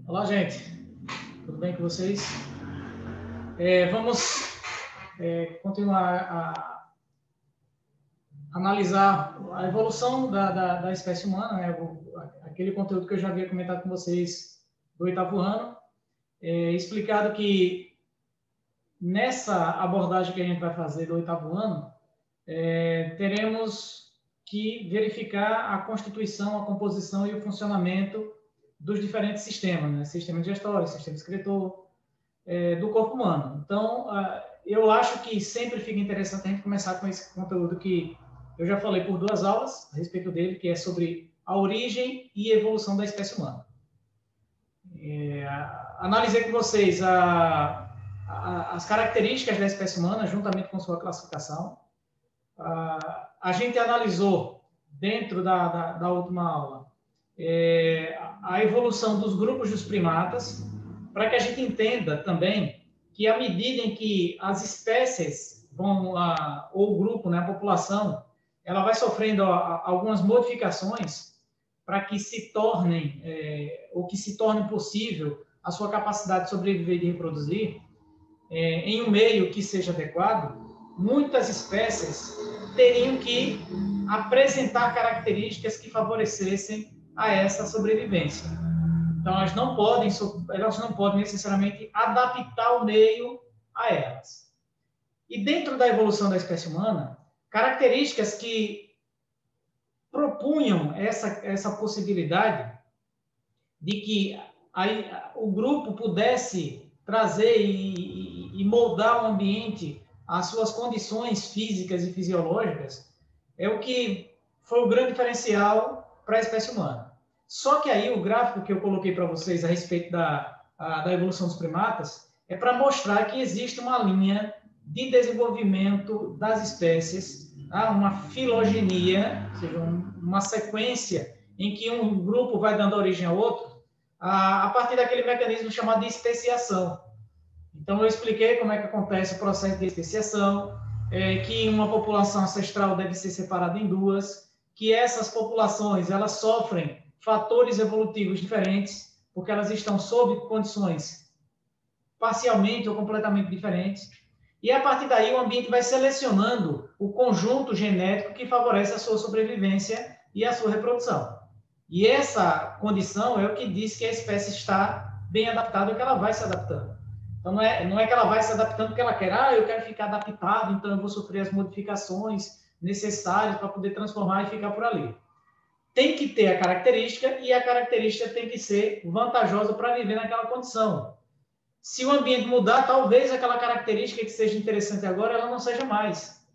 Olá, gente. Tudo bem com vocês? Vamos continuar a analisar a evolução da espécie humana, né? Aquele conteúdo que eu já havia comentado com vocês do 8º ano, explicado que nessa abordagem que a gente vai fazer do 8º ano, teremos que verificar a constituição, a composição e o funcionamento dos diferentes sistemas, né? Sistema digestório, sistema excretor, do corpo humano. Então, eu acho que sempre fica interessante a gente começar com esse conteúdo que eu já falei por 2 aulas a respeito dele, que é sobre a origem e evolução da espécie humana. Analisei com vocês as características da espécie humana, juntamente com sua classificação. A gente analisou, dentro da última aula, a evolução dos grupos dos primatas, para que a gente entenda também que, à medida em que as espécies vão, ou o grupo, né, a população, ela vai sofrendo algumas modificações para que se tornem, ou que se torne possível a sua capacidade de sobreviver e de reproduzir, em um meio que seja adequado, muitas espécies teriam que apresentar características que favorecessem a essa sobrevivência. Então, elas não podem necessariamente adaptar o meio a elas. E dentro da evolução da espécie humana, características que propunham essa possibilidade de que o grupo pudesse trazer e moldar o ambiente às suas condições físicas e fisiológicas, é o que foi o grande diferencial para a espécie humana. Só que aí o gráfico que eu coloquei para vocês a respeito da evolução dos primatas é para mostrar que existe uma linha de desenvolvimento das espécies, uma filogenia, ou seja, uma sequência em que um grupo vai dando origem ao outro, a partir daquele mecanismo chamado de especiação. Então, eu expliquei como é que acontece o processo de especiação, que uma população ancestral deve ser separada em 2, que essas populações elas sofrem fatores evolutivos diferentes, porque elas estão sob condições parcialmente ou completamente diferentes. E, a partir daí, o ambiente vai selecionando o conjunto genético que favorece a sua sobrevivência e a sua reprodução. E essa condição é o que diz que a espécie está bem adaptada e que ela vai se adaptando. Então, não é que ela vai se adaptando porque ela quer, eu quero ficar adaptado, então eu vou sofrer as modificações necessárias para poder transformar e ficar por ali. Tem que ter a característica e a característica tem que ser vantajosa para viver naquela condição. Se o ambiente mudar, talvez aquela característica que seja interessante agora, ela não seja mais.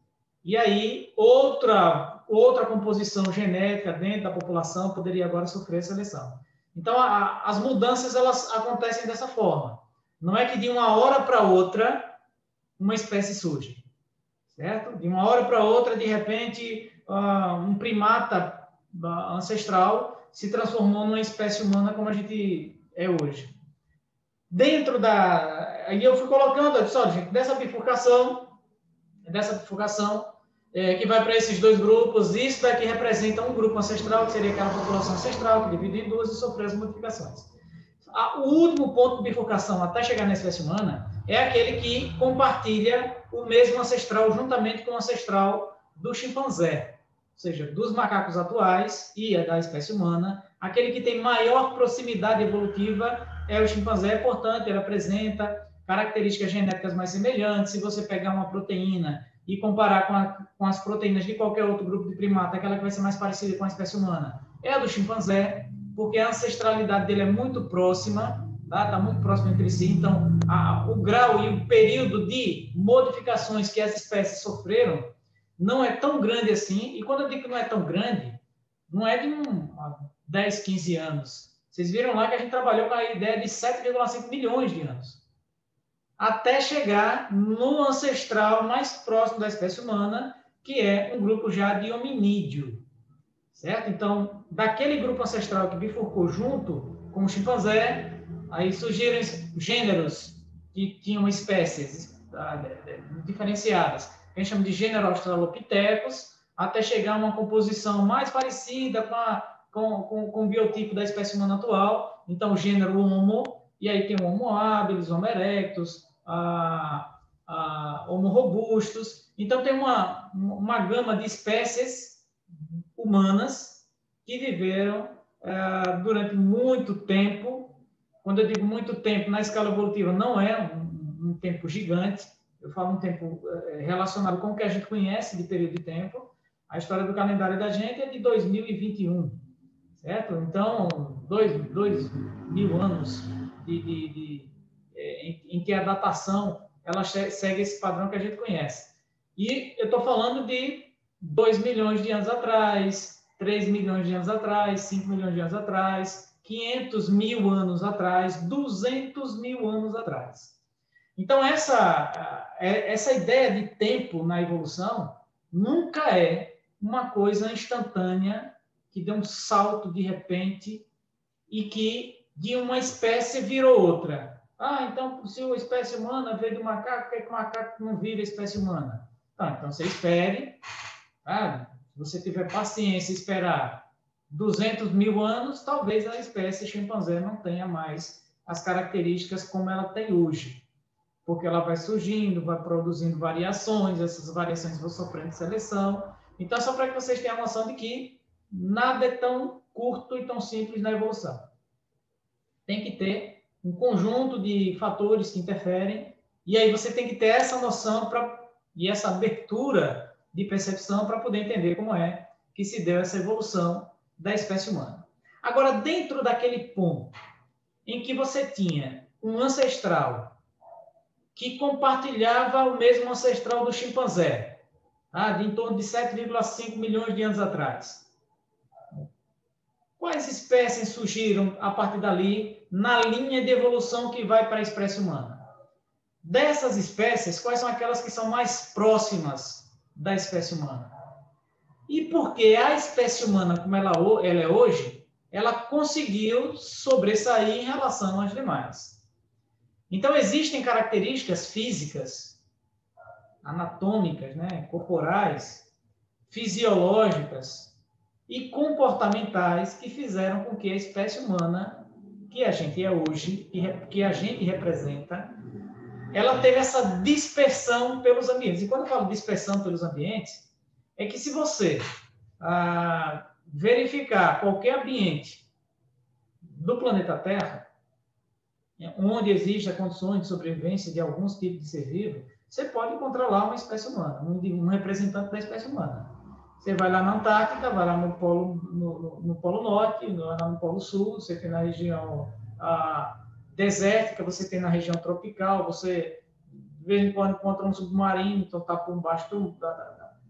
E aí, outra composição genética dentro da população poderia agora sofrer seleção. Então, as mudanças, elas acontecem dessa forma. Não é que de uma hora para outra, uma espécie surge. Certo? De uma hora para outra, de repente, um primata ancestral se transformou numa espécie humana como a gente é hoje. Aí eu fui colocando, gente, dessa bifurcação, que vai para esses 2 grupos, isso daqui representa um grupo ancestral, que seria aquela população ancestral, que divide em 2 e sofreu as modificações. O último ponto de bifurcação até chegar na espécie humana é aquele que compartilha o mesmo ancestral juntamente com o ancestral do chimpanzé, ou seja, dos macacos atuais e da espécie humana. Aquele que tem maior proximidade evolutiva é o chimpanzé, portanto, ele apresenta características genéticas mais semelhantes. Se você pegar uma proteína e comparar com as proteínas de qualquer outro grupo de primata, aquela que vai ser mais parecida com a espécie humana é a do chimpanzé, porque a ancestralidade dele é muito próxima, tá muito próximo entre si. Então, o grau e o período de modificações que as espécies sofreram não é tão grande assim. E quando eu digo que não é tão grande, não é de 10, 15 anos. Vocês viram lá que a gente trabalhou com a ideia de 7,5 milhões de anos. Até chegar no ancestral mais próximo da espécie humana, que é um grupo já de hominídeo. Certo? Então, daquele grupo ancestral que bifurcou junto com o chimpanzé, aí surgiram gêneros que tinham espécies diferenciadas, que a gente chama de gênero Australopithecus, até chegar a uma composição mais parecida com o biotipo da espécie humana atual. Então, o gênero Homo, e aí tem o Homo habilis, Homo erectus, Homo robustus. Então, tem uma gama de espécies humanas que viveram durante muito tempo. Quando eu digo muito tempo, na escala evolutiva, não é um tempo gigante, eu falo um tempo relacionado com o que a gente conhece de período de tempo. A história do calendário da gente é de 2021, certo? Então, 2.000 anos em que a datação ela segue esse padrão que a gente conhece. E eu estou falando de 2 milhões de anos atrás, 3 milhões de anos atrás, 5 milhões de anos atrás, 500 mil anos atrás, 200 mil anos atrás. Então, essa ideia de tempo na evolução nunca é uma coisa instantânea que deu um salto de repente e que de uma espécie virou outra. Então, se a espécie humana veio do macaco, por que o macaco não vira a espécie humana? Então você espere, se você tiver paciência e esperar 200 mil anos, talvez a espécie chimpanzé não tenha mais as características como ela tem hoje, porque ela vai surgindo, vai produzindo variações, essas variações vão sofrendo seleção. Então, só para que vocês tenham a noção de que nada é tão curto e tão simples na evolução. Tem que ter um conjunto de fatores que interferem, e aí você tem que ter essa noção e essa abertura de percepção para poder entender como é que se deu essa evolução da espécie humana. Agora, dentro daquele ponto em que você tinha um ancestral que compartilhava o mesmo ancestral do chimpanzé, de em torno de 7,5 milhões de anos atrás. Quais espécies surgiram a partir dali na linha de evolução que vai para a espécie humana? Dessas espécies, quais são aquelas que são mais próximas da espécie humana? E por que a espécie humana, como ela é hoje, ela conseguiu sobressair em relação às demais? Então, existem características físicas, anatômicas, corporais, fisiológicas e comportamentais que fizeram com que a espécie humana, que a gente é hoje, que a gente representa, ela teve essa dispersão pelos ambientes. E quando eu falo dispersão pelos ambientes, é que se você verificar qualquer ambiente do planeta Terra, onde existem condições de sobrevivência de alguns tipos de ser vivo, você pode encontrar lá uma espécie humana, um representante da espécie humana. Você vai lá na Antártica, vai lá no Polo Norte, lá no Polo Sul, você tem na região desértica, você tem na região tropical, você de vez em quando encontra um submarino, então está por baixo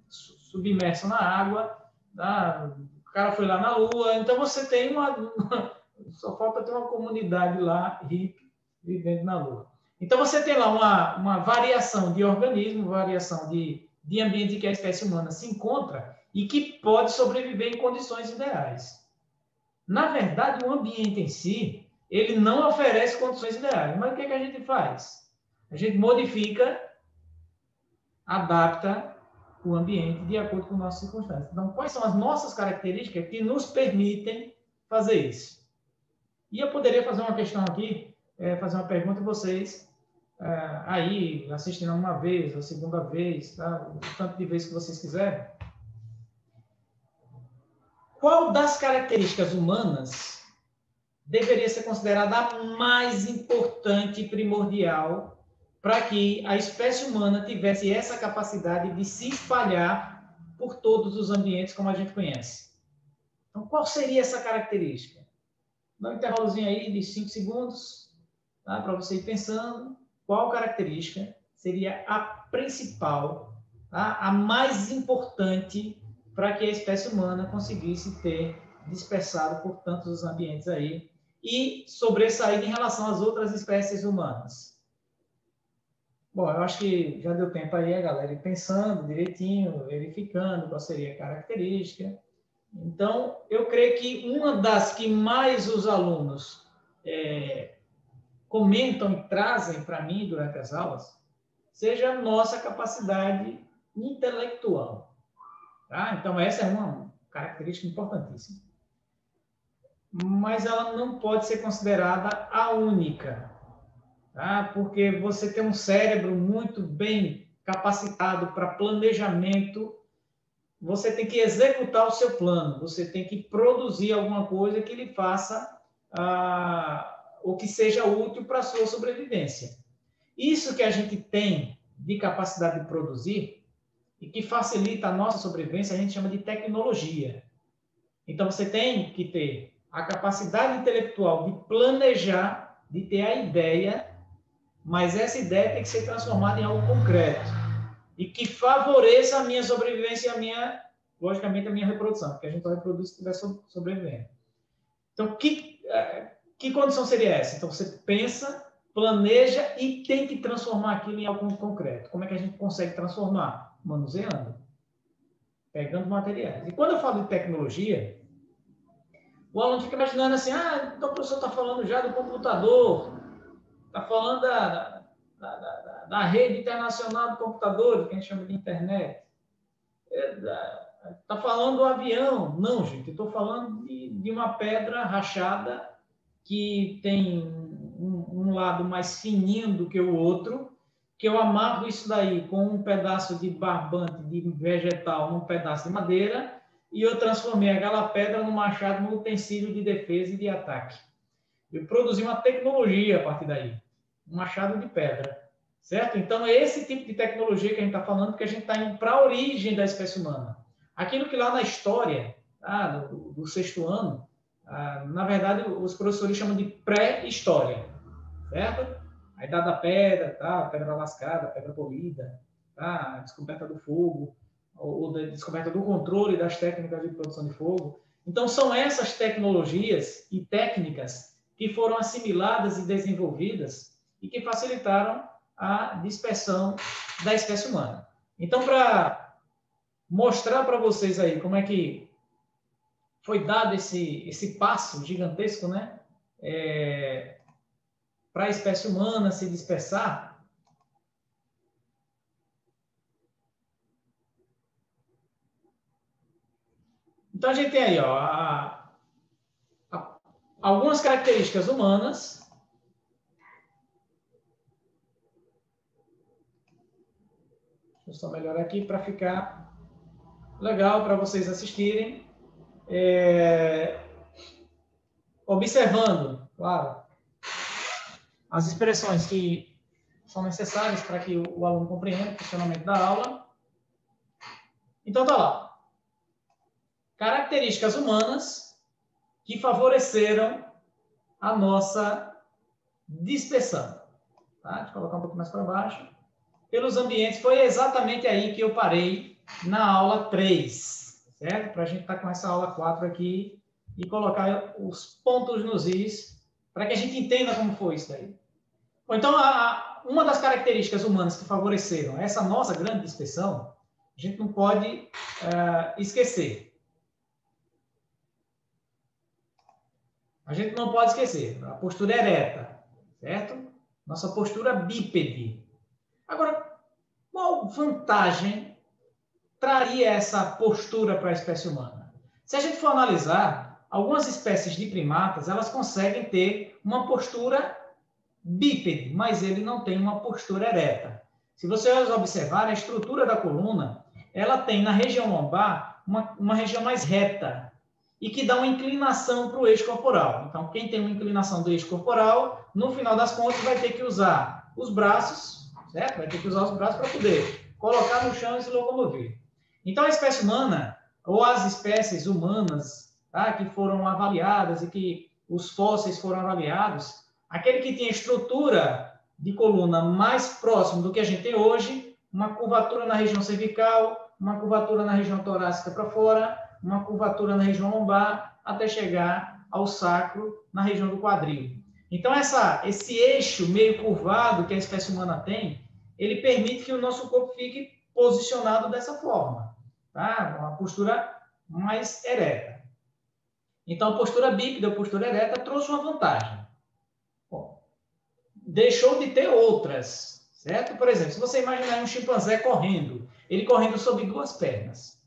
submerso na água, o cara foi lá na Lua, então você tem só falta ter uma comunidade lá hippie vivendo na Lua. Então você tem lá uma variação de organismo, variação de ambiente em que a espécie humana se encontra e que pode sobreviver em condições ideais. Na verdade, o ambiente em si, ele não oferece condições ideais. Mas o que a gente faz? A gente modifica, adapta o ambiente de acordo com nossas circunstâncias. Então, quais são as nossas características que nos permitem fazer isso? E eu poderia fazer uma questão aqui, fazer uma pergunta a vocês, aí, assistindo uma vez, a segunda vez, o tanto de vezes que vocês quiserem. Qual das características humanas deveria ser considerada a mais importante e primordial para que a espécie humana tivesse essa capacidade de se espalhar por todos os ambientes como a gente conhece? Então, qual seria essa característica? Dá um intervalozinho aí de 5 segundos, para você ir pensando qual característica seria a principal, a mais importante para que a espécie humana conseguisse ter dispersado por tantos ambientes aí e sobressair em relação às outras espécies humanas. Bom, eu acho que já deu tempo aí a galera ir pensando direitinho, verificando qual seria a característica. Então, eu creio que uma das que mais os alunos comentam e trazem para mim durante as aulas seja a nossa capacidade intelectual. Então, essa é uma característica importantíssima. mas ela não pode ser considerada a única, tá? Porque você tem um cérebro muito bem capacitado para planejamento, você tem que executar o seu plano, você tem que produzir alguma coisa que lhe faça o que seja útil para a sua sobrevivência. Isso que a gente tem de capacidade de produzir e que facilita a nossa sobrevivência, a gente chama de tecnologia. Então, você tem que ter a capacidade intelectual de planejar, de ter a ideia, mas essa ideia tem que ser transformada em algo concreto e que favoreça a minha sobrevivência e, logicamente, a minha reprodução, porque a gente só reproduz se estiver sobrevivendo. Então, que condição seria essa? Então, você pensa, planeja e tem que transformar aquilo em algo concreto. Como é que a gente consegue transformar? Manuseando, pegando materiais. E quando eu falo de tecnologia, o aluno fica imaginando assim, então o professor está falando já do computador, está falando da rede internacional de computadores, que a gente chama de internet. Está falando do avião. Não, gente, eu estou falando de uma pedra rachada que tem um lado mais fininho do que o outro, que eu amarro isso daí com um pedaço de barbante de vegetal num pedaço de madeira e eu transformei aquela pedra num machado, num utensílio de defesa e de ataque. Eu produzi uma tecnologia a partir daí, um machado de pedra, certo? Então, é esse tipo de tecnologia que a gente está falando, que a gente está indo para a origem da espécie humana. Aquilo que lá na história, do sexto ano, na verdade, os professores chamam de pré-história, certo? A idade da pedra, tá? A pedra lascada, a pedra polida, tá? A descoberta do fogo, ou da descoberta do controle das técnicas de produção de fogo. Então, são essas tecnologias e técnicas que foram assimiladas e desenvolvidas e que facilitaram a dispersão da espécie humana. Então, para mostrar para vocês aí como é que foi dado esse passo gigantesco, né? Para a espécie humana se dispersar, então a gente tem aí, algumas características humanas. Deixa eu só melhorar aqui para ficar legal para vocês assistirem. Observando, claro, as expressões que são necessárias para que o aluno compreenda o funcionamento da aula. Então, tá lá. Características humanas que favoreceram a nossa dispersão. Tá? Deixa eu colocar um pouco mais para baixo. Pelos ambientes, foi exatamente aí que eu parei na aula 3, certo? Para a gente estar com essa aula 4 aqui e colocar os pontos nos is, para que a gente entenda como foi isso daí. Bom, então, uma das características humanas que favoreceram essa nossa grande dispersão, a gente não pode esquecer. A gente não pode esquecer a postura ereta, certo? Nossa postura bípede. Agora, qual vantagem traria essa postura para a espécie humana? Se a gente for analisar, algumas espécies de primatas, elas conseguem ter uma postura bípede, mas ele não tem uma postura ereta. Se vocês observarem, a estrutura da coluna, ela tem na região lombar uma região mais reta e que dá uma inclinação para o eixo corporal. Então, quem tem uma inclinação do eixo corporal, no final das contas, vai ter que usar os braços, certo? Vai ter que usar os braços para poder colocar no chão e se locomover. Então, a espécie humana, ou as espécies humanas, tá, que foram avaliadas e que os fósseis foram avaliados, aquele que tinha estrutura de coluna mais próximo do que a gente tem hoje, uma curvatura na região cervical, uma curvatura na região torácica para fora, uma curvatura na região lombar, até chegar ao sacro, na região do quadril. Então, esse eixo meio curvado que a espécie humana tem, ele permite que o nosso corpo fique posicionado dessa forma, tá? Uma postura mais ereta. Então, a postura bípede, a postura ereta, trouxe uma vantagem. Bom, deixou de ter outras, certo? Por exemplo, se você imaginar um chimpanzé correndo, ele correndo sobre duas pernas.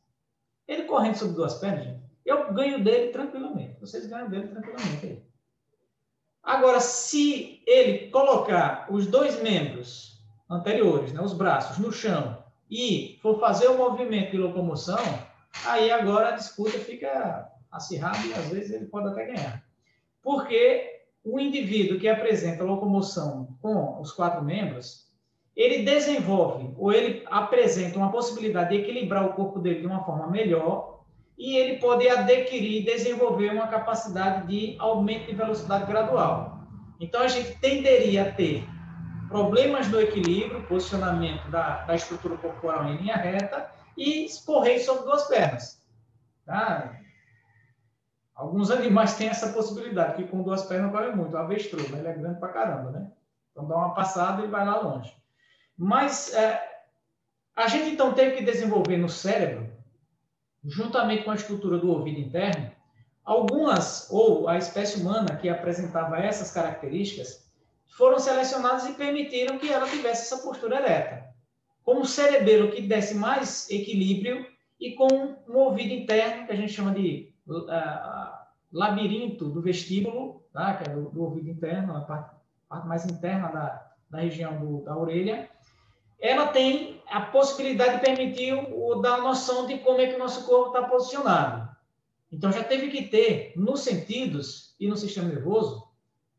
Ele correndo sobre duas pernas, gente, eu ganho dele tranquilamente. Vocês ganham dele tranquilamente aí. Agora, se ele colocar os dois membros anteriores, né, os braços, no chão e for fazer o movimento de locomoção, aí agora a disputa fica acirrada e às vezes ele pode até ganhar. Porque o indivíduo que apresenta locomoção com os 4 membros, ele desenvolve ou ele apresenta uma possibilidade de equilibrar o corpo dele de uma forma melhor e ele pode adquirir e desenvolver uma capacidade de aumento de velocidade gradual. Então, a gente tenderia a ter problemas no equilíbrio, posicionamento da estrutura corporal em linha reta e correr sobre 2 pernas. Tá? Alguns animais têm essa possibilidade, que com 2 pernas corre muito. O avestruz, né? Ele é grande pra caramba, né? Então, dá uma passada e vai lá longe. Mas a gente, então, teve que desenvolver no cérebro, juntamente com a estrutura do ouvido interno, algumas, ou a espécie humana que apresentava essas características, foram selecionadas e permitiram que ela tivesse essa postura ereta. Com um cerebelo que desse mais equilíbrio e com um ouvido interno, que a gente chama de labirinto do vestíbulo, tá? Que é do ouvido interno, a parte mais interna da região da orelha, ela tem a possibilidade de permitir dar a noção de como é que o nosso corpo está posicionado. Então, já teve que ter, nos sentidos e no sistema nervoso,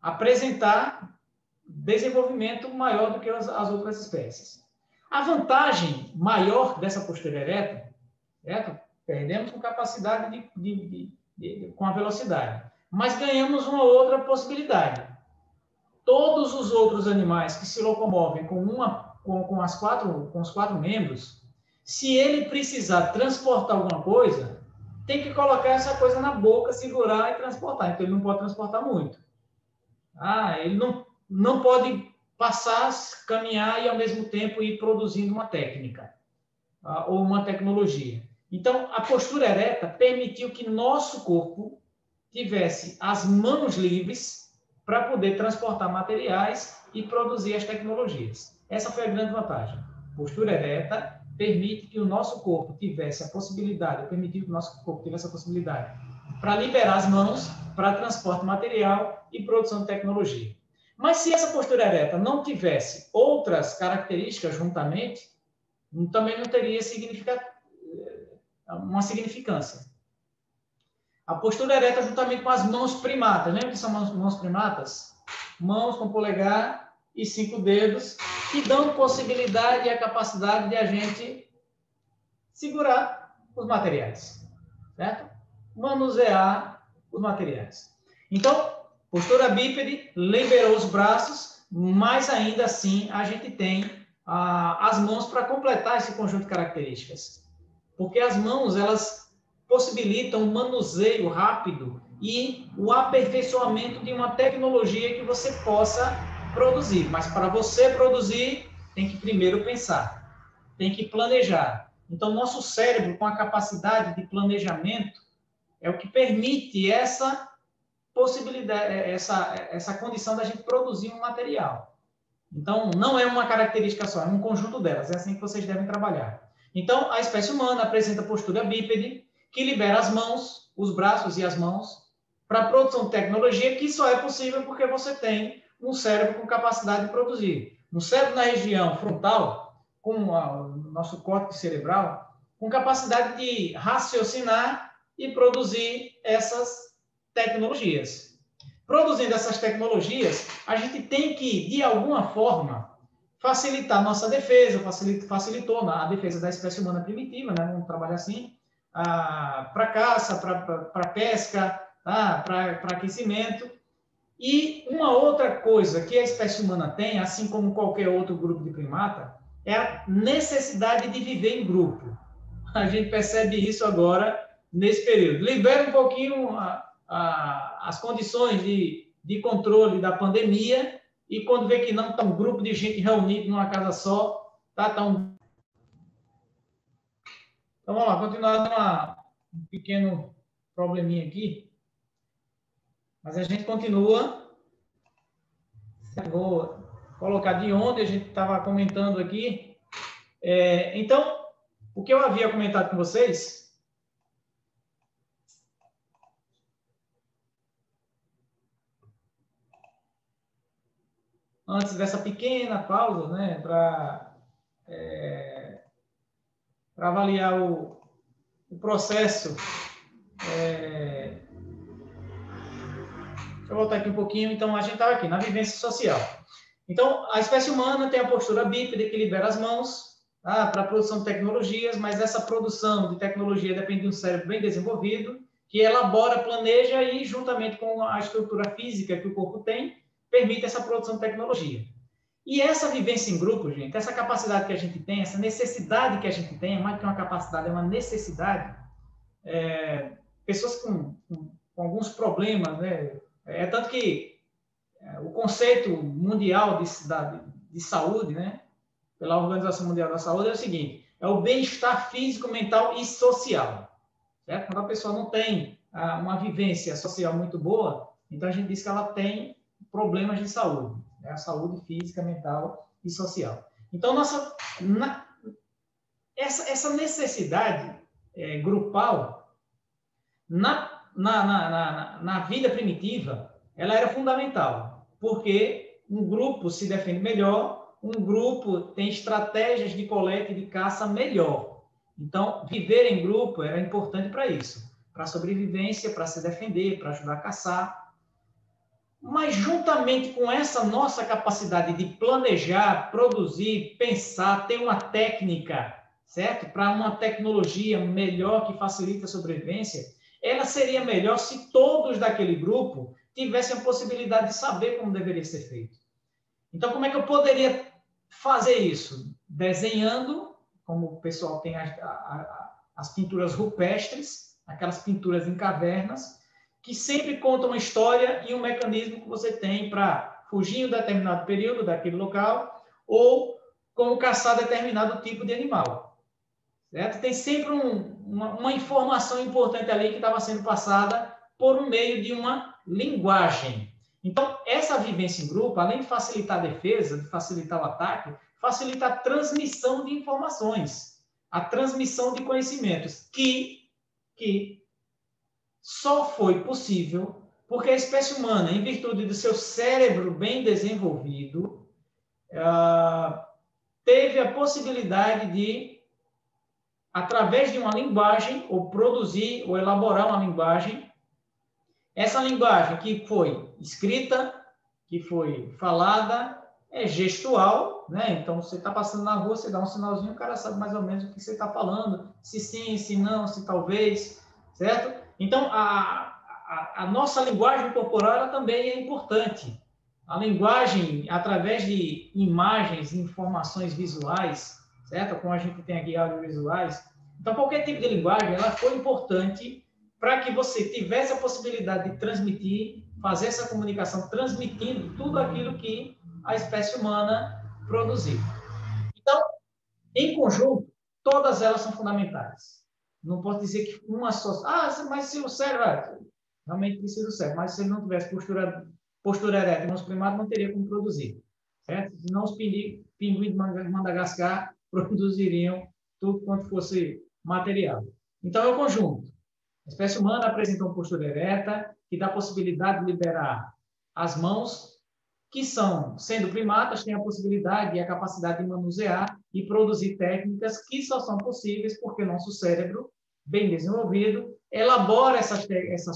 apresentar desenvolvimento maior do que as outras espécies. A vantagem maior dessa postura ereta, certo? Perdemos com capacidade com a velocidade, mas ganhamos uma outra possibilidade. Todos os outros animais que se locomovem com os 4 membros, se ele precisar transportar alguma coisa, tem que colocar essa coisa na boca, segurar e transportar. Então, ele não pode transportar muito. Ele não pode passar, caminhar e, ao mesmo tempo, ir produzindo uma técnica ou uma tecnologia. Então, a postura ereta permitiu que nosso corpo tivesse as mãos livres para poder transportar materiais e produzir as tecnologias. Essa foi a grande vantagem. Postura ereta permite que o nosso corpo tivesse a possibilidade, permitiu que o nosso corpo tivesse a possibilidade para liberar as mãos para transporte material e produção de tecnologia. Mas se essa postura ereta não tivesse outras características juntamente, também não teria uma significância. A postura ereta juntamente com as mãos primatas. Lembra que são mãos primatas? Mãos com polegar e 5 dedos, que dão possibilidade e a capacidade de a gente segurar os materiais, certo? Manusear os materiais. Então, postura bípede, liberou os braços, mas ainda assim a gente tem as mãos para completar esse conjunto de características. Porque as mãos, elas possibilitam o manuseio rápido e o aperfeiçoamento de uma tecnologia que você possa produzir. Mas para você produzir, tem que primeiro pensar, tem que planejar. Então, nosso cérebro, com a capacidade de planejamento, é o que permite essa possibilidade, essa condição da gente produzir um material. Então, não é uma característica só, é um conjunto delas. É assim que vocês devem trabalhar. Então, a espécie humana apresenta postura bípede, que libera as mãos, os braços e as mãos, para a produção de tecnologia, que só é possível porque você tem um cérebro com capacidade de produzir. Um cérebro na região frontal, com o nosso córtex cerebral, com capacidade de raciocinar e produzir essas tecnologias. Produzindo essas tecnologias, a gente tem que, de alguma forma, facilitar a nossa defesa, facilitou a defesa da espécie humana primitiva, né? Vamos trabalhar assim, para caça, para pesca, para aquecimento. E uma outra coisa que a espécie humana tem, assim como qualquer outro grupo de primata, é a necessidade de viver em grupo. A gente percebe isso agora nesse período. Libera um pouquinho as condições de controle da pandemia e quando vê que não está um grupo de gente reunido numa casa só, Então vamos lá, continuar um pequeno probleminha aqui. Mas a gente continua. Vou colocar de onde a gente estava comentando aqui. Então, o que eu havia comentado com vocês antes dessa pequena pausa, né, para avaliar o processo. Deixa eu voltar aqui um pouquinho. Então, a gente estava aqui na vivência social. Então, a espécie humana tem a postura bípede que libera as mãos, tá, para a produção de tecnologias, mas essa produção de tecnologia depende de um cérebro bem desenvolvido, que elabora, planeja e, juntamente com a estrutura física que o corpo tem, permite essa produção de tecnologia. E essa vivência em grupo, gente, essa capacidade que a gente tem, essa necessidade que a gente tem, mais que uma capacidade, é uma necessidade. Pessoas com alguns problemas, né? Tanto que o conceito mundial de saúde, né, pela Organização Mundial da Saúde, é o seguinte: é o bem-estar físico, mental e social. Certo? Quando a pessoa não tem uma vivência social muito boa, então a gente diz que ela tem problemas de saúde, né? A saúde física, mental e social. Então, essa necessidade grupal, na vida primitiva, ela era fundamental, porque um grupo se defende melhor, um grupo tem estratégias de coleta e de caça melhor. Então, viver em grupo era importante para isso, para sobrevivência, para se defender, para ajudar a caçar. Mas, juntamente com essa nossa capacidade de planejar, produzir, pensar, ter uma técnica, certo? Para uma tecnologia melhor que facilita a sobrevivência, ela seria melhor se todos daquele grupo tivessem a possibilidade de saber como deveria ser feito. Então, como é que eu poderia fazer isso? Desenhando, como o pessoal tem as pinturas rupestres, aquelas pinturas em cavernas, que sempre contam uma história e um mecanismo que você tem para fugir em um determinado período daquele local ou como caçar determinado tipo de animal. Certo? Tem sempre uma informação importante ali que estava sendo passada por um meio de uma linguagem. Então, essa vivência em grupo, além de facilitar a defesa, de facilitar o ataque, facilita a transmissão de informações, a transmissão de conhecimentos, que só foi possível porque a espécie humana, em virtude do seu cérebro bem desenvolvido, teve a possibilidade de, através de uma linguagem, ou produzir, ou elaborar uma linguagem, essa linguagem que foi escrita, que foi falada, é gestual, né? Então, você está passando na rua, você dá um sinalzinho, o cara sabe mais ou menos o que você está falando, se sim, se não, se talvez, certo? Então, a nossa linguagem corporal ela também é importante. A linguagem, através de imagens, informações visuais, certo? Como a gente tem aqui audiovisuais. Então, qualquer tipo de linguagem, ela foi importante para que você tivesse a possibilidade de transmitir, fazer essa comunicação, transmitindo tudo aquilo que a espécie humana produziu. Então, em conjunto, todas elas são fundamentais. Não posso dizer que uma só... mas se o cérebro... realmente precisa do cérebro, mas se ele não tivesse postura ereta nos primatas, não teria como produzir. Certo? Senão os pinguins de Madagascar produziriam tudo quanto fosse material. Então, é o conjunto. A espécie humana apresenta uma postura ereta, que dá a possibilidade de liberar as mãos, que são, sendo primatas, têm a possibilidade e a capacidade de manusear e produzir técnicas que só são possíveis porque nosso cérebro, bem desenvolvido, elabora essas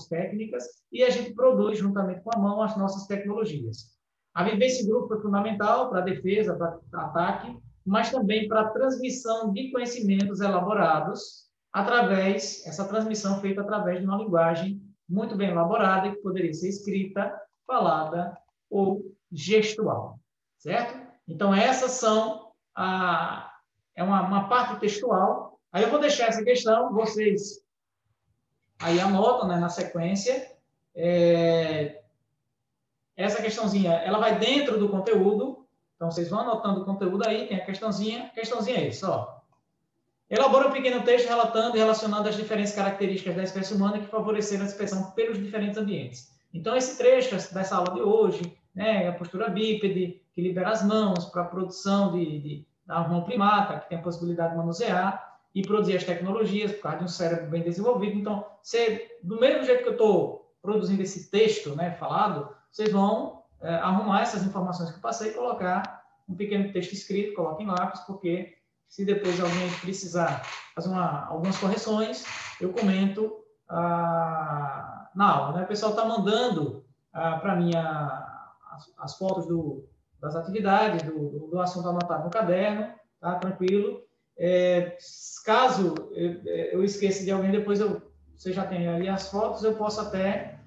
técnicas e a gente produz, juntamente com a mão, as nossas tecnologias. A vivência em grupo é fundamental para a defesa, para ataque, mas também para a transmissão de conhecimentos elaborados essa transmissão feita através de uma linguagem muito bem elaborada, que poderia ser escrita, falada ou gestual, certo? Então, essas são uma parte textual. Aí eu vou deixar essa questão, vocês aí anotam, né, na sequência. Essa questãozinha, ela vai dentro do conteúdo, então vocês vão anotando o conteúdo aí, tem a questãozinha é isso, ó. Elabora um pequeno texto relatando e relacionando as diferentes características da espécie humana que favoreceram a expressão pelos diferentes ambientes. Então, esse trecho dessa aula de hoje, né, a postura bípede, que libera as mãos para a produção da mão primata, que tem a possibilidade de manusear e produzir as tecnologias por causa de um cérebro bem desenvolvido. Então, do mesmo jeito que eu estou produzindo esse texto, né, falado, vocês vão arrumar essas informações que eu passei e colocar um pequeno texto escrito, coloque em lápis, porque se depois alguém precisar fazer algumas correções, eu comento na aula. Né? O pessoal está mandando para mim as fotos das atividades, do assunto anotado no caderno, tá? Tranquilo. Caso eu esqueça de alguém, depois você já tem ali as fotos, eu posso até,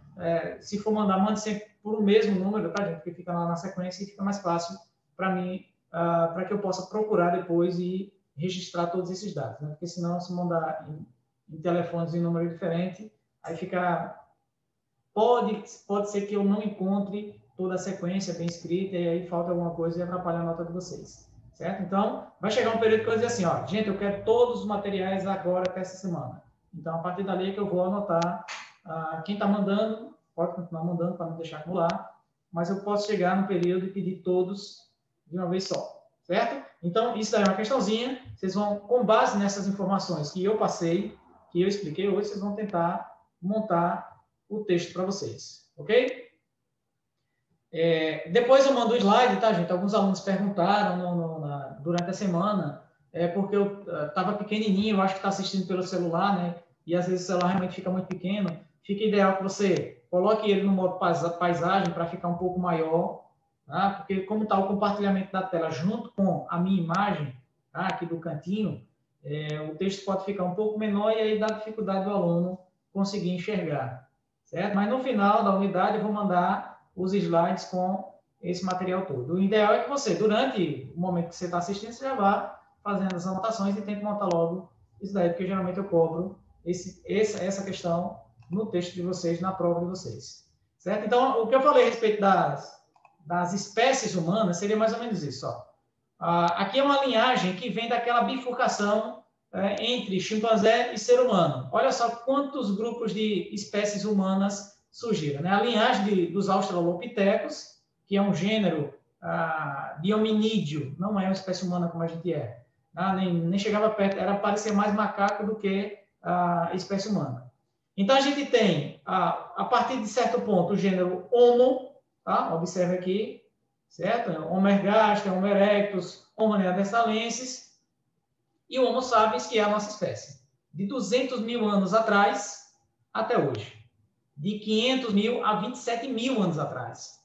se for mandar, mande sempre por o mesmo número, tá, gente? Porque fica lá na sequência e fica mais fácil para mim, para que eu possa procurar depois e registrar todos esses dados, né? Porque senão, se mandar em telefones em número diferente, aí fica... Pode ser que eu não encontre toda a sequência bem escrita e aí falta alguma coisa e atrapalha a nota de vocês, certo? Então, vai chegar um período que eu vou dizer assim, ó, gente, eu quero todos os materiais agora até essa semana. Então, a partir dali é que eu vou anotar quem está mandando, pode continuar mandando para não deixar acumular, mas eu posso chegar no período e pedir todos de uma vez só, certo? Então, isso daí é uma questãozinha, vocês vão, com base nessas informações que eu passei, que eu expliquei hoje, vocês vão tentar montar o texto para vocês, ok? Depois eu mando o slide, tá, gente? Alguns alunos perguntaram durante a semana, porque eu estava pequenininho, eu acho que está assistindo pelo celular, né? E às vezes o celular realmente fica muito pequeno. Fica ideal que você coloque ele no modo paisagem para ficar um pouco maior, tá? Porque como está o compartilhamento da tela junto com a minha imagem, tá? Aqui do cantinho, o texto pode ficar um pouco menor e aí dá dificuldade do aluno conseguir enxergar, certo? Mas no final da unidade eu vou mandar os slides com esse material todo. O ideal é que você, durante o momento que você está assistindo, você já vá fazendo as anotações e tente montar logo isso daí, porque geralmente eu cobro essa questão no texto de vocês, na prova de vocês. Certo? Então, o que eu falei a respeito das espécies humanas seria mais ou menos isso. Ó. Aqui é uma linhagem que vem daquela bifurcação entre chimpanzé e ser humano. Olha só quantos grupos de espécies humanas surgiram. Né? A linhagem dos australopitecos, que é um gênero de hominídeo, não é uma espécie humana como a gente é. Nem chegava perto, parecia mais macaco do que a espécie humana. Então, a gente tem, a partir de certo ponto, o gênero Homo, tá? Observe aqui, certo? Homo ergaster, Homo erectus, Homo neanderthalensis, e o Homo sapiens, que é a nossa espécie. De 200 mil anos atrás até hoje. De 500 mil a 27 mil anos atrás.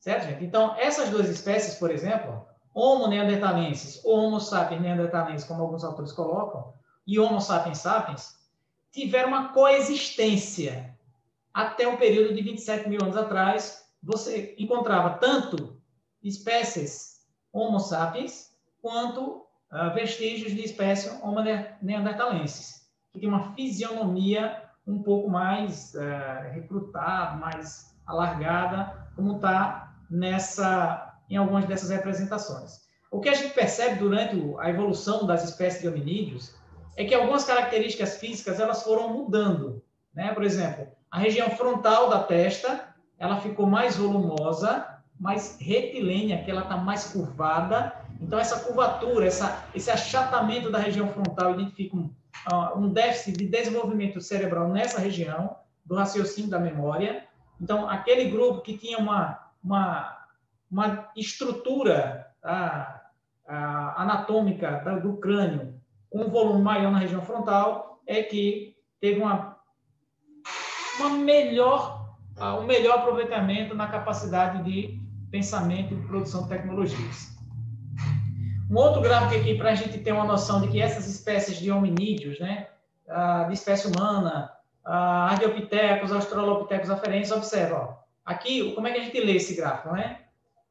Certo, gente? Então, essas duas espécies, por exemplo, Homo neanderthalensis, ou Homo sapiens neanderthalensis, como alguns autores colocam, e Homo sapiens sapiens, tiveram uma coexistência até um período de 27 mil anos atrás. Você encontrava tanto espécies Homo sapiens quanto vestígios de espécie Homo neanderthalensis, que tem uma fisionomia um pouco mais recrutada, mais alargada, como está em algumas dessas representações. O que a gente percebe durante a evolução das espécies de hominídeos é que algumas características físicas elas foram mudando, né? Por exemplo, a região frontal da testa ela ficou mais volumosa, mais retilínea, que ela está mais curvada. Então, essa curvatura, esse achatamento da região frontal identifica um déficit de desenvolvimento cerebral nessa região, do raciocínio da memória. Então, aquele grupo que tinha uma estrutura anatômica do crânio com um volume maior na região frontal, é que teve um melhor aproveitamento na capacidade de pensamento e produção de tecnologias. Um outro gráfico aqui para a gente ter uma noção de que essas espécies de hominídeos, né, de espécie humana, Ardipithecus, Australopithecus aferensis, observa, ó, aqui, como é que a gente lê esse gráfico, né?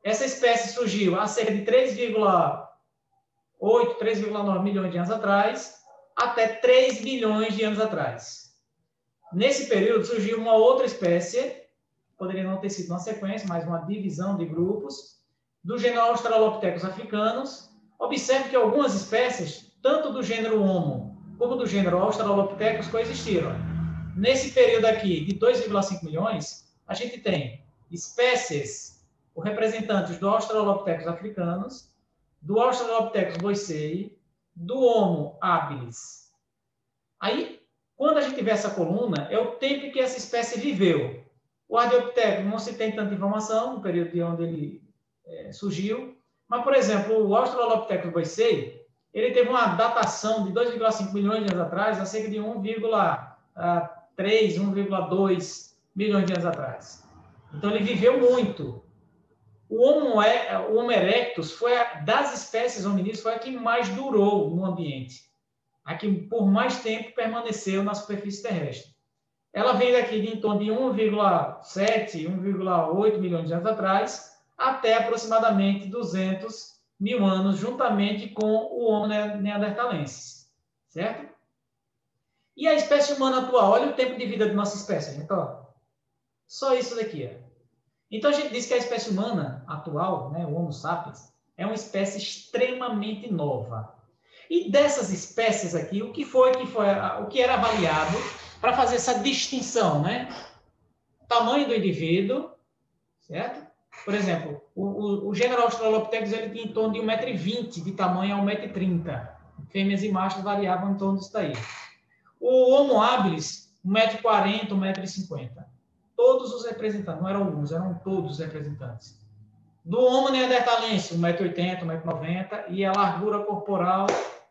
Essa espécie surgiu há cerca de 3,8, 3,9 milhões de anos atrás, até 3 bilhões de anos atrás. Nesse período surgiu uma outra espécie, poderia não ter sido uma sequência, mas uma divisão de grupos, do gênero Australopithecus africanos. Observe que algumas espécies, tanto do gênero Homo como do gênero Australopithecus, coexistiram. Nesse período aqui, de 2,5 milhões, a gente tem espécies, ou representantes do Australopithecus africanos, do Australopithecus boisei, do Homo habilis. Aí, quando a gente vê essa coluna, é o tempo que essa espécie viveu. O Archaeopteryx não se tem tanta informação no período de onde ele surgiu, mas, por exemplo, o Australopithecus boisei, ele teve uma datação de 2,5 milhões de anos atrás, a cerca de 1,3, 1,2 milhões de anos atrás. Então, ele viveu muito. O Homo erectus foi, das espécies hominídeas, foi a que mais durou no ambiente, a que por mais tempo permaneceu na superfície terrestre. Ela veio daqui de em torno de 1,7, 1,8 milhões de anos atrás, até aproximadamente 200 mil anos, juntamente com o Homo neanderthalensis, certo? E a espécie humana atual, olha o tempo de vida da nossa espécie, gente, ó. Só isso daqui, ó. Então, a gente diz que a espécie humana atual, né, o Homo sapiens, é uma espécie extremamente nova. E dessas espécies aqui, o que era avaliado para fazer essa distinção, né? Tamanho do indivíduo, certo? Por exemplo, o gênero Australopithecus ele tinha em torno de 1,20 m de tamanho a 1,30 m. Fêmeas e machos variavam em torno disso daí. O Homo habilis, 1,40 m, 1,50 m. Todos os representantes, não eram alguns, eram todos os representantes. Do Homo neanderthalensis, 1,80 m, 1,90 m, e a largura corporal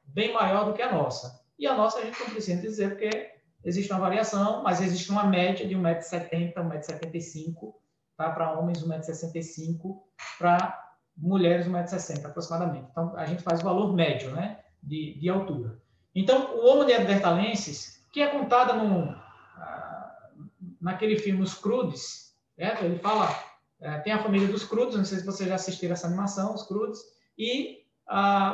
bem maior do que a nossa. E a nossa a gente não precisa dizer, porque existe uma variação, mas existe uma média de 1,70 m, 1,75 m, tá? Para homens 1,65 m, para mulheres 1,60 m aproximadamente. Então, a gente faz o valor médio, né, de altura. Então, o Homo neanderthalensis, que é contada naquele filme Os Crudes, certo? Ele fala, tem a família dos Crudes, não sei se vocês já assistiram essa animação, Os Crudes, e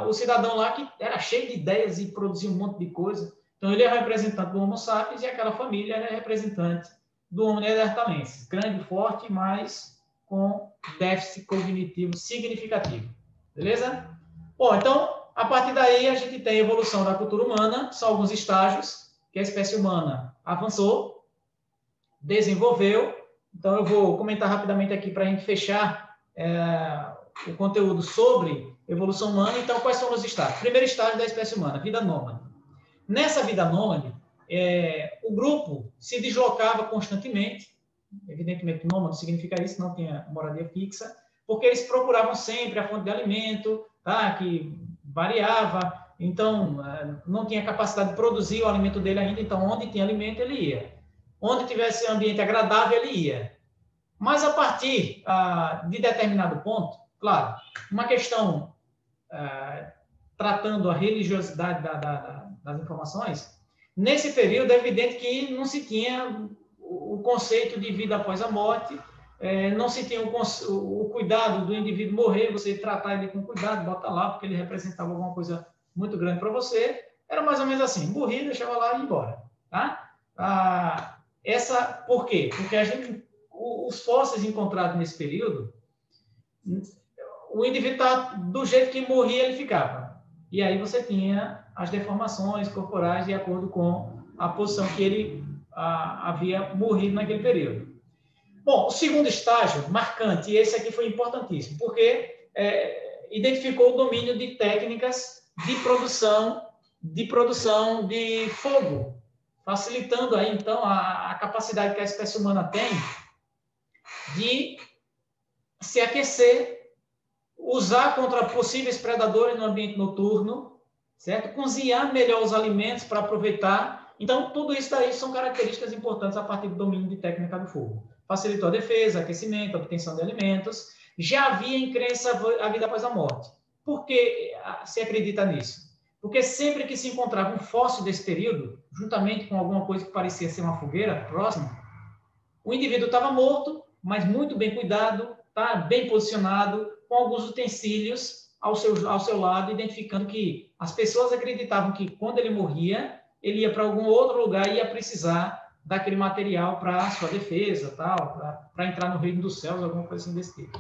o cidadão lá que era cheio de ideias e produzia um monte de coisa. Então, ele é representante do Homo sapiens e aquela família é representante do Homo neanderthalensis. Grande, forte, mas com déficit cognitivo significativo. Beleza? Bom, então, a partir daí, a gente tem a evolução da cultura humana, são alguns estágios que a espécie humana avançou, desenvolveu. Então, eu vou comentar rapidamente aqui para a gente fechar o conteúdo sobre evolução humana. Então, quais são os estágios? Primeiro estágio da espécie humana, vida nômade. Nessa vida nômade, o grupo se deslocava constantemente. Evidentemente, nômade significa isso, não tinha moradia fixa, porque eles procuravam sempre a fonte de alimento, tá? Que variava, então não tinha capacidade de produzir o alimento dele ainda, então onde tinha alimento ele ia. Onde tivesse um ambiente agradável ele ia. Mas a partir de determinado ponto, claro, uma questão tratando a religiosidade das informações, nesse período é evidente que não se tinha o conceito de vida após a morte, não se tinha o cuidado do indivíduo morrer, você tratar ele com cuidado, bota lá, porque ele representava alguma coisa muito grande para você. Era mais ou menos assim, morria, deixava lá e ia embora. Tá? Por quê? Porque os fósseis encontrados nesse período, o indivíduo tá do jeito que morria, ele ficava. E aí você tinha as deformações corporais de acordo com a posição que ele havia morrido naquele período. Bom, o segundo estágio, marcante, e esse aqui foi importantíssimo, porque identificou o domínio de técnicas de produção de fogo, facilitando aí, então, a capacidade que a espécie humana tem de se aquecer, usar contra possíveis predadores no ambiente noturno, certo? Cozinhar melhor os alimentos para aproveitar. Então, tudo isso daí são características importantes a partir do domínio de técnica do fogo. Facilitou a defesa, aquecimento, a obtenção de alimentos. Já havia em crença a vida após a morte. Por que se acredita nisso? Porque sempre que se encontrava um fóssil desse período, juntamente com alguma coisa que parecia ser uma fogueira próxima, o indivíduo estava morto, mas muito bem cuidado, tá? Bem posicionado, com alguns utensílios ao seu lado, identificando que as pessoas acreditavam que quando ele morria, ele ia para algum outro lugar e ia precisar daquele material para sua defesa, para entrar no reino dos céus, alguma coisa assim desse tipo.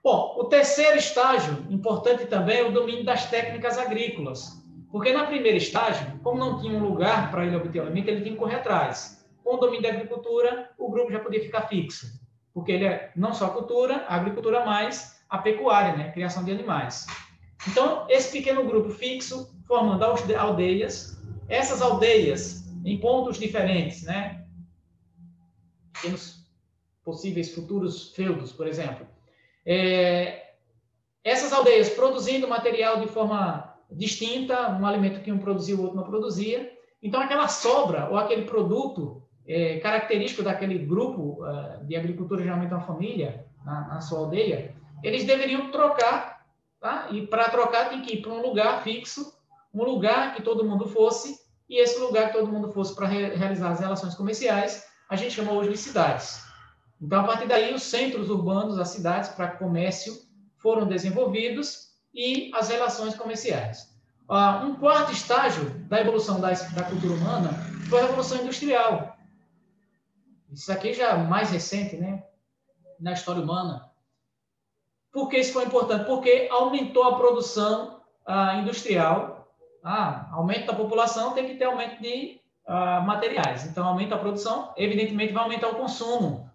Bom, o terceiro estágio, importante também, é o domínio das técnicas agrícolas. Porque na primeira estágio, como não tinha um lugar para ele obter o alimento, ele tinha que correr atrás. Com o domínio da agricultura, o grupo já podia ficar fixo. Porque ele é não só a agricultura, mas a pecuária, né? A criação de animais. Então, esse pequeno grupo fixo, formando aldeias, essas aldeias em pontos diferentes, né? Pequenos possíveis futuros feudos, por exemplo. Essas aldeias produzindo material de forma distinta, um alimento que um produzia, o outro não produzia. Então, aquela sobra ou aquele produto característico daquele grupo de agricultura, geralmente uma família, na sua aldeia, eles deveriam trocar, tá? E para trocar tem que ir para um lugar fixo, um lugar que todo mundo fosse, e esse lugar que todo mundo fosse para realizar as relações comerciais, a gente chama hoje de cidades. Então, a partir daí, os centros urbanos, as cidades para comércio, foram desenvolvidos e as relações comerciais. Um quarto estágio da evolução da cultura humana foi a Revolução Industrial. Isso aqui já é mais recente, né, na história humana. Por que isso foi importante? Porque aumentou a produção industrial. Aumento da população tem que ter aumento de materiais. Então, aumenta a produção, evidentemente vai aumentar o consumo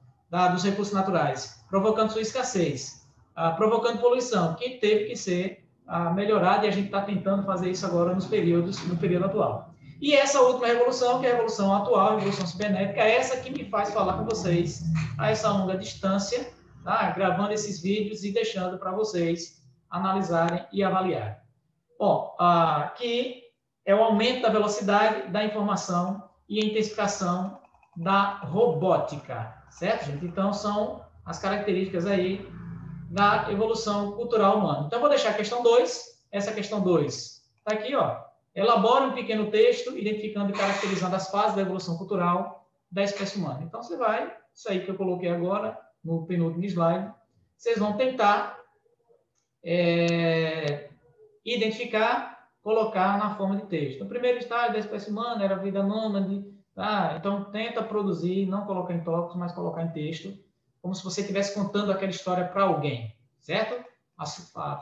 dos recursos naturais, provocando sua escassez, provocando poluição, que teve que ser melhorada, e a gente está tentando fazer isso agora no período atual. E essa última revolução, que é a revolução atual, a revolução cibernética, é essa que me faz falar com vocês a essa longa distância, tá? Gravando esses vídeos e deixando para vocês analisarem e avaliarem. Bom, que é o aumento da velocidade da informação e a intensificação da robótica, certo, gente? Então, são as características aí da evolução cultural humana. Então, vou deixar a questão 2. Essa questão 2 está aqui, ó. Elabora um pequeno texto identificando e caracterizando as fases da evolução cultural da espécie humana. Então, você vai, isso aí que eu coloquei agora, no penúltimo slide, vocês vão tentar identificar, colocar na forma de texto. O primeiro estágio da espécie humana era a vida nômade. Então, tenta produzir, não colocar em tópicos, mas colocar em texto, como se você estivesse contando aquela história para alguém, certo?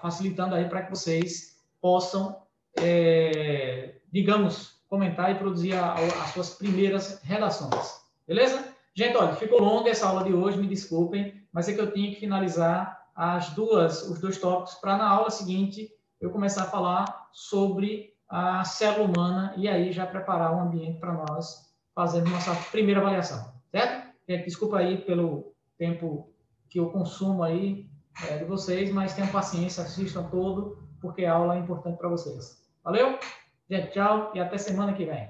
Facilitando aí para que vocês possam, digamos, comentar e produzir as suas primeiras relações. Beleza? Gente, olha, ficou longa essa aula de hoje, me desculpem, mas é que eu tinha que finalizar os dois tópicos para, na aula seguinte, eu começar a falar sobre a célula humana e aí já preparar um ambiente para nós fazermos nossa primeira avaliação, certo? Desculpa aí pelo tempo que eu consumo aí de vocês, mas tenham paciência, assistam todo, porque a aula é importante para vocês. Valeu? Gente, tchau e até semana que vem.